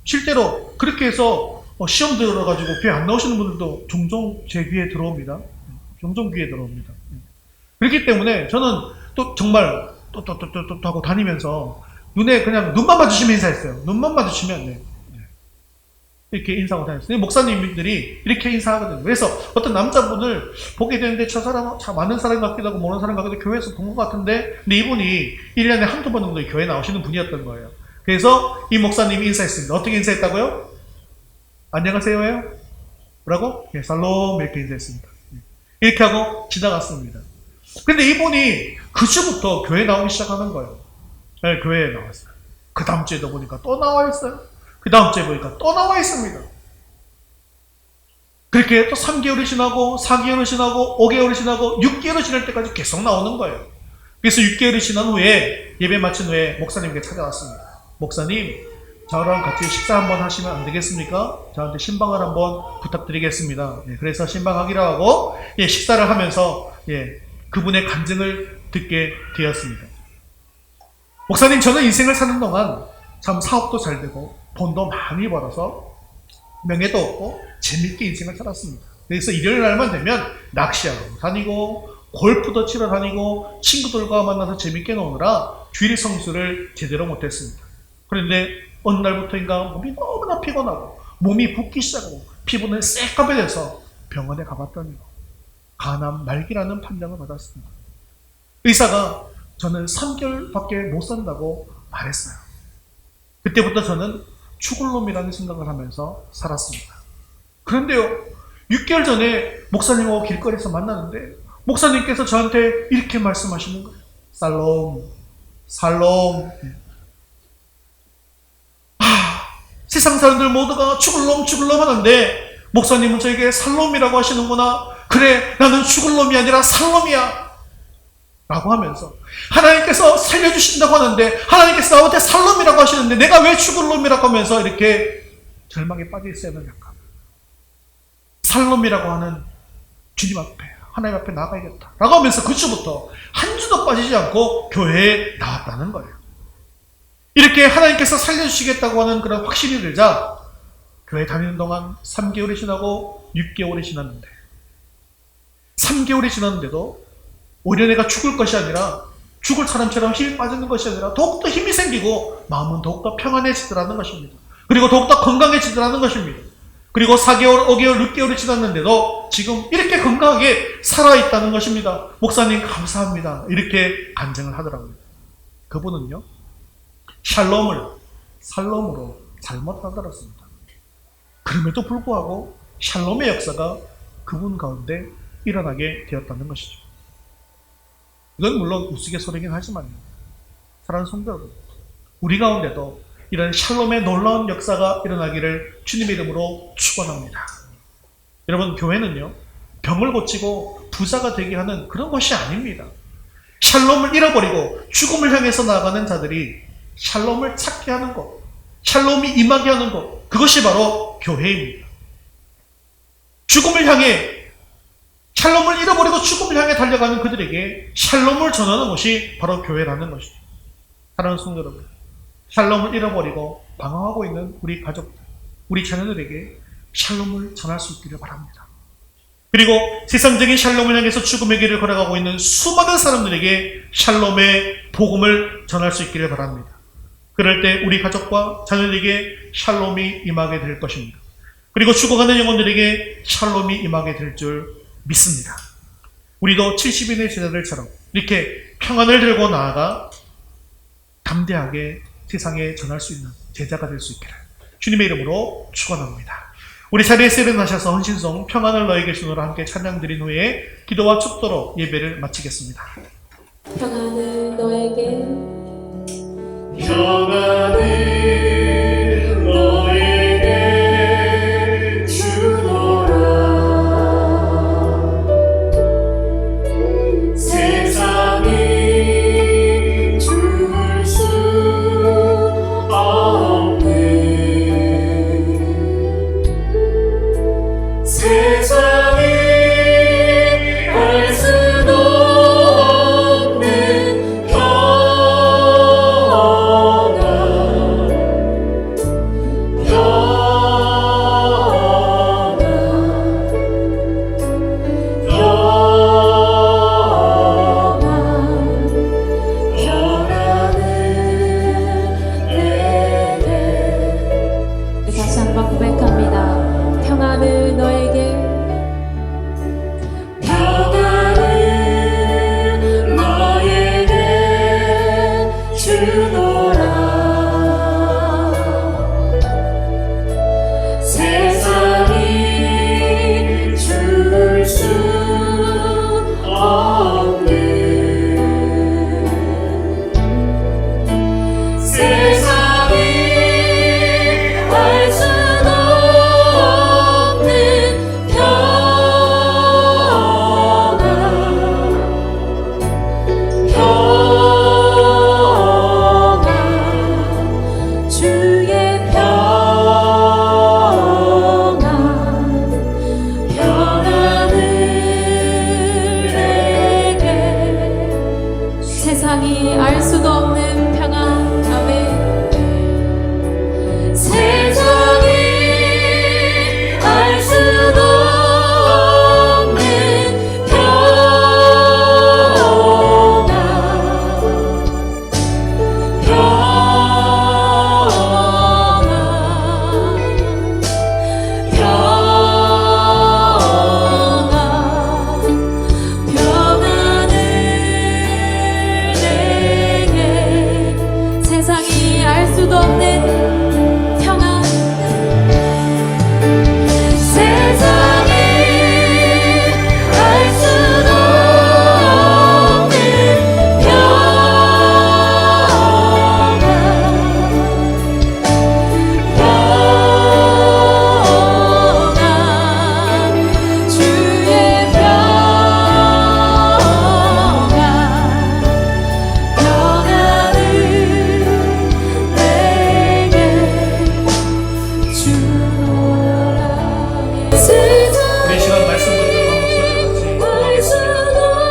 실제로 그렇게 해서 시험 들어가지고 교회 안 나오시는 분들도 종종 제 귀에 들어옵니다. 종종 귀에 들어옵니다. 그렇기 때문에 저는 또 정말 또 하고 다니면서 눈에 그냥 눈만 마주치면 인사했어요. 눈만 마주치면 네. 이렇게 인사하고 다녔어요. 목사님들이 이렇게 인사하거든요. 그래서 어떤 남자분을 보게 되는데 저 사람은 참 많은 사람 같기도 하고 모르는 사람 같기도 하고 교회에서 본 것 같은데, 근데 이분이 1년에 한두 번 정도 교회 나오시는 분이었던 거예요. 그래서 이 목사님이 인사했습니다. 어떻게 인사했다고요? 안녕하세요예요? 뭐라고? 네, 살롬 이렇게 인사했습니다. 이렇게 하고 지나갔습니다. 근데 이분이 그 주부터 교회 나오기 시작하는 거예요. 네, 교회에 나왔어요. 그 다음 주에도 보니까 또 나와 있어요. 그 다음 주에 보니까 또 나와 있습니다. 그렇게 또 3개월이 지나고 4개월이 지나고 5개월이 지나고 6개월이 지날 때까지 계속 나오는 거예요. 그래서 6개월이 지난 후에 예배 마친 후에 목사님께 찾아왔습니다. 목사님, 저랑 같이 식사 한번 하시면 안 되겠습니까? 저한테 신방을 한번 부탁드리겠습니다. 예, 그래서 신방하기로 하고 식사를 하면서 그분의 간증을 듣게 되었습니다. 목사님, 저는 인생을 사는 동안 참 사업도 잘 되고 돈도 많이 벌어서 명예도 얻고 재밌게 인생을 살았습니다. 그래서 일요일 날만 되면 낚시하러 다니고 골프도 치러 다니고 친구들과 만나서 재밌게 노느라 주일 성수를 제대로 못했습니다. 그런데 어느 날부터인가 몸이 너무나 피곤하고 몸이 붓기 시작하고 피부는 새까매져서 병원에 가봤더니 간암 말기라는 판정을 받았습니다. 의사가 저는 3개월밖에 못 산다고 말했어요. 그때부터 저는 죽을 놈이라는 생각을 하면서 살았습니다. 그런데요, 6개월 전에 목사님하고 길거리에서 만나는데 목사님께서 저한테 이렇게 말씀하시는 거예요. 살롬. 세상 사람들 모두가 죽을 놈 하는데 목사님은 저에게 살롬이라고 하시는구나. 그래, 나는 죽을 놈이 아니라 살롬이야 라고 하면서 하나님께서 살려주신다고 하는데 하나님께서 나한테 살롬이라고 하시는데 내가 왜 죽을 놈이라고 하면서 이렇게 절망에 빠져 있어야 되냐까. 살롬이라고 하는 주님 앞에, 하나님 앞에 나가야겠다 라고 하면서 그 주부터 한 주도 빠지지 않고 교회에 나왔다는 거예요. 이렇게 하나님께서 살려주시겠다고 하는 그런 확신이 들자 교회 다니는 동안 3개월이 지나고 6개월이 지났는데 3개월이 지났는데도 오히려 내가 죽을 것이 아니라 죽을 사람처럼 힘이 빠지는 것이 아니라 더욱더 힘이 생기고 마음은 더욱더 평안해지더라는 것입니다. 그리고 더욱더 건강해지더라는 것입니다. 그리고 4개월, 5개월, 6개월이 지났는데도 지금 이렇게 건강하게 살아있다는 것입니다. 목사님 감사합니다. 이렇게 간증을 하더라고요. 그분은요, 샬롬을 살롬으로 잘못 알아들었습니다. 그럼에도 불구하고 샬롬의 역사가 그분 가운데 일어나게 되었다는 것이죠. 이건 물론 우스갯소리긴 하지만요, 사랑하는 성도 여러분, 우리 가운데도 이런 샬롬의 놀라운 역사가 일어나기를 주님의 이름으로 축원합니다. 여러분, 교회는요, 병을 고치고 부자가 되게 하는 그런 것이 아닙니다. 샬롬을 잃어버리고 죽음을 향해서 나아가는 자들이 샬롬을 찾게 하는 것, 샬롬이 임하게 하는 것, 그것이 바로 교회입니다. 죽음을 향해, 샬롬을 잃어버리고 죽음을 향해 달려가는 그들에게 샬롬을 전하는 것이 바로 교회라는 것이죠. 사랑하는 성도 여러분, 샬롬을 잃어버리고 방황하고 있는 우리 가족들, 우리 자녀들에게 샬롬을 전할 수 있기를 바랍니다. 그리고 세상적인 샬롬을 향해서 죽음의 길을 걸어가고 있는 수많은 사람들에게 샬롬의 복음을 전할 수 있기를 바랍니다. 그럴 때 우리 가족과 자녀들에게 샬롬이 임하게 될 것입니다. 그리고 죽어가는 영혼들에게 샬롬이 임하게 될 줄 믿습니다. 우리도 70인의 제자들처럼 이렇게 평안을 들고 나아가 담대하게 세상에 전할 수 있는 제자가 될 수 있기를 주님의 이름으로 축원합니다. 우리 자리에서 일어나셔서 헌신송 평안을 너에게 주노라 함께 찬양 드린 후에 기도와 축도로 예배를 마치겠습니다. 평안을 너에게 주노라. 세상이 줄 수 없는 세상이 알 수도 없는 평안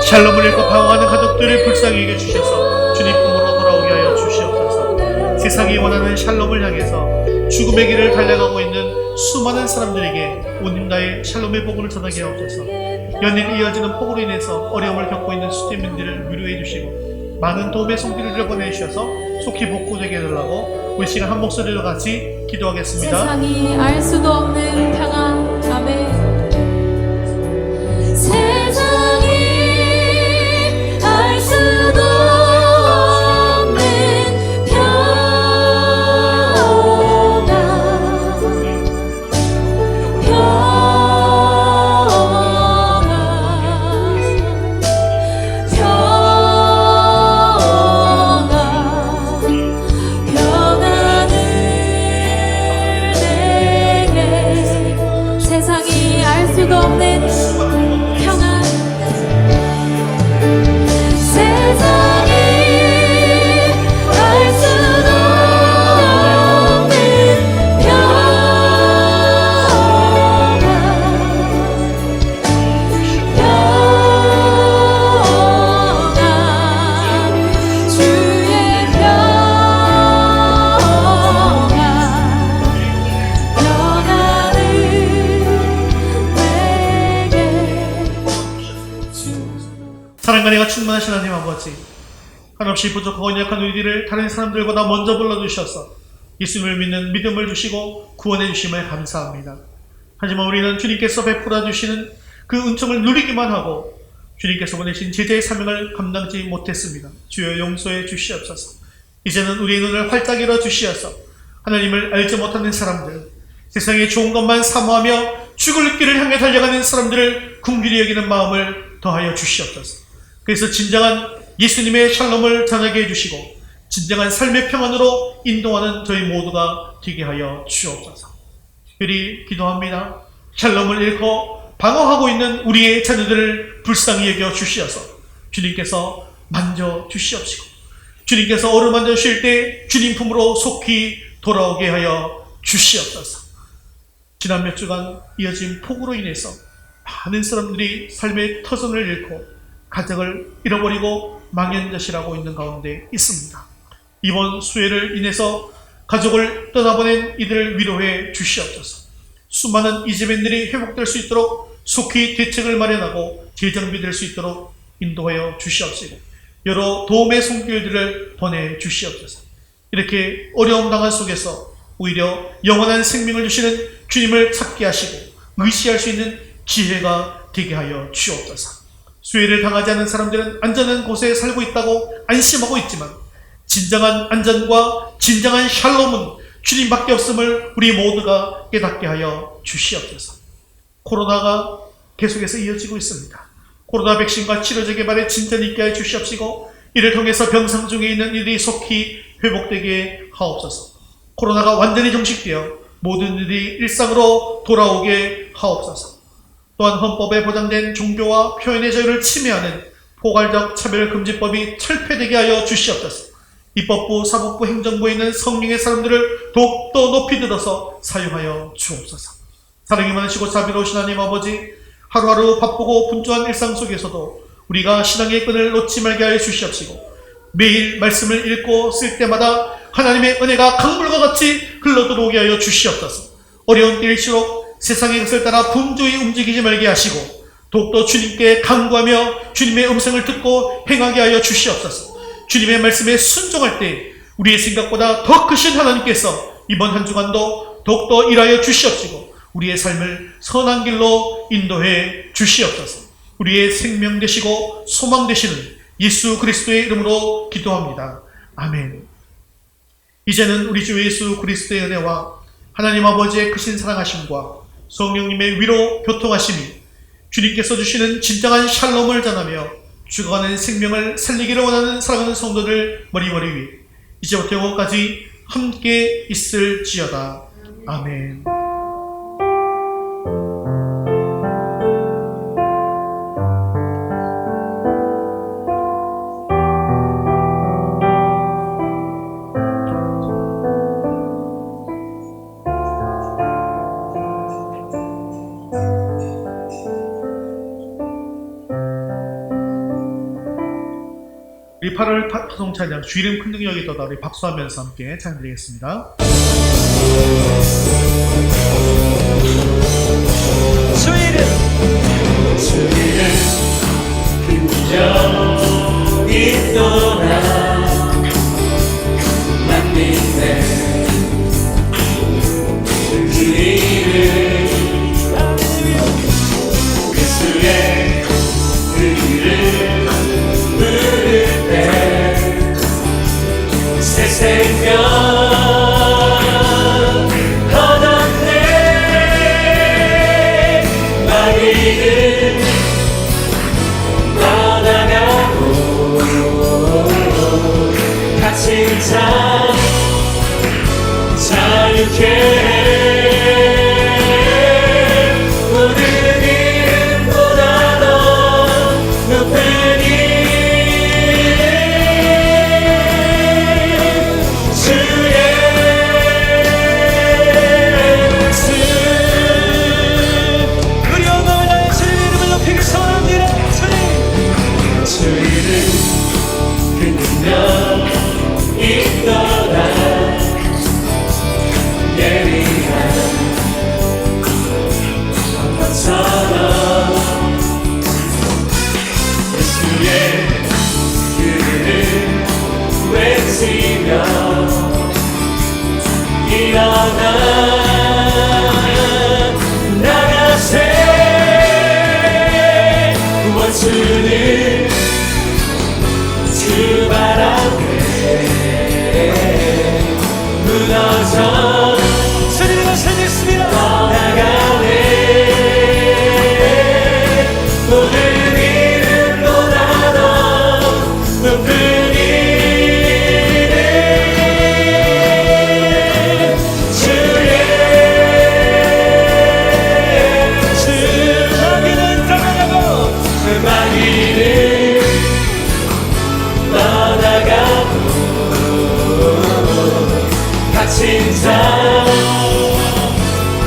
샬롬을 잃고 방황하는 가족들을 불쌍히 여겨주셔서 주님 품으로 돌아오게 하여 주시옵소서. 세상이 원하는 샬롬을 향해서 죽음의 길을 달려가고 있는 수많은 사람들에게 온 나의 샬롬의 복음을 전하게 하옵소서. 연일 이어지는 폭우로 인해서 어려움을 겪고 있는 수재민들을 위로해 주시고 많은 도움의 손길을 보내주셔서 속히 복구되게 해달라고 우리 시간 한 목소리로 같이 기도하겠습니다. 세상이 알 수도 없는 평안. 아멘. 세상이 알 수도 없는 평안. 평안을 내게 세상이 알 수도 없는 평안. 세상이 알 수도 없는 평안. 주의 평안을 내게 사랑과 은혜가 충만하신 하나님 아버지, 한없이 부족하고 연약한 우리들을 다른 사람들보다 먼저 불러주셔서 예수님을 믿는 믿음을 주시고 구원해 주심을 감사합니다. 하지만 우리는 주님께서 베풀어 주시는 그 은총을 누리기만 하고 주님께서 보내신 제자의 사명을 감당하지 못했습니다. 주여 용서해 주시옵소서. 이제는 우리의 눈을 활짝 열어 주시어서 하나님을 알지 못하는 사람들, 세상의 좋은 것만 사모하며 죽을 길을 향해 달려가는 사람들을 긍휼히 여기는 마음을 더하여 주시옵소서. 그래서 진정한 예수님의 샬롬을 전하게 해주시고 진정한 삶의 평안으로 인도하는 저희 모두가 되게 하여 주옵소서. 특별히 기도합니다. 샬롬을 잃고 방황하고 있는 우리의 자녀들을 불쌍히 여겨 주시어서 주님께서 만져 주시옵시고 주님께서 어루만져 주실 때 주님 품으로 속히 돌아오게 하여 주시옵소서. 지난 몇 주간 이어진 폭우로 인해서 많은 사람들이 삶의 터전을 잃고 가정을 잃어버리고 망연자실하고 있는 가운데 있습니다. 이번 수해를 인해서 가족을 떠나보낸 이들을 위로해 주시옵소서. 수많은 이재민들이 회복될 수 있도록 속히 대책을 마련하고 재정비될 수 있도록 인도하여 주시옵시고 여러 도움의 손길들을 보내 주시옵소서. 이렇게 어려움 당한 속에서 오히려 영원한 생명을 주시는 주님을 찾게 하시고 의지할 수 있는 지혜가 되게 하여 주옵소서. 수해를 당하지 않은 사람들은 안전한 곳에 살고 있다고 안심하고 있지만 진정한 안전과 진정한 샬롬은 주님밖에 없음을 우리 모두가 깨닫게 하여 주시옵소서. 코로나가 계속해서 이어지고 있습니다. 코로나 백신과 치료제 개발에 진전이 있게 하여 주시옵시고 이를 통해서 병상 중에 있는 이들이 속히 회복되게 하옵소서. 코로나가 완전히 종식되어 모든 일이 일상으로 돌아오게 하옵소서. 또한 헌법에 보장된 종교와 표현의 자유를 침해하는 포괄적 차별금지법이 철폐되게 하여 주시옵소서. 입법부, 사법부, 행정부에 있는 성령의 사람들을 더욱더 높이 들어서 사용하여 주옵소서. 사랑이 많으시고 자비로우신 하나님 아버지, 하루하루 바쁘고 분주한 일상 속에서도 우리가 신앙의 끈을 놓지 말게 하여 주시옵시고 매일 말씀을 읽고 쓸 때마다 하나님의 은혜가 강물과 같이 흘러들어오게 하여 주시옵소서. 어려운 때일수록 세상의 것을 따라 분주히 움직이지 말게 하시고 더욱더 주님께 간구하며 주님의 음성을 듣고 행하게 하여 주시옵소서. 주님의 말씀에 순종할 때 우리의 생각보다 더 크신 하나님께서 이번 한 주간도 더욱더 일하여 주시옵시고 우리의 삶을 선한 길로 인도해 주시옵소서. 우리의 생명 되시고 소망 되시는 예수 그리스도의 이름으로 기도합니다. 아멘. 이제는 우리 주 예수 그리스도의 은혜와 하나님 아버지의 크신 사랑하심과 성령님의 위로 교통하심이 주님께서 주시는 진정한 샬롬을 전하며 죽어가는 생명을 살리기를 원하는 사랑하는 성도들 머리머리 위에 이제부터 영원까지 함께 있을지어다. 아멘. 8월 파송 찬양 주 이름 큰 능력이 있도다 우리 박수하면서 함께 찬양드리겠습니다. 주 이름 큰 능력이 있도다 난 믿네 그 이름 예수의 그 이름 부를 때 새 생명 얻었네 마귀는 떠나가고 갇힌 자 자유케 모든 이름보다 더 높은 주의 말씀 우리 온 마음을 다해 주의 이름을 높이기 소원합니다. 주 이름 그 능력 있도다 예리한 것처럼 예수의 그 이름 외치며 일어나 나가세 원수는 주 바람에 무너져 주님을 살겠습니다. 나가네 모든 이름보다 더 높은 진짜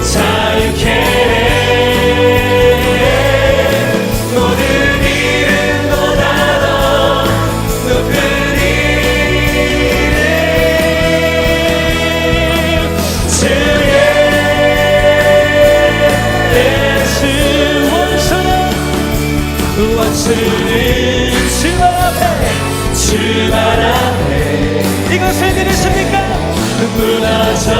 자유케 모든 이름보다 더 높은 이름 주의 주 원수는 주 앞에 이것을 들으십니까? 무너져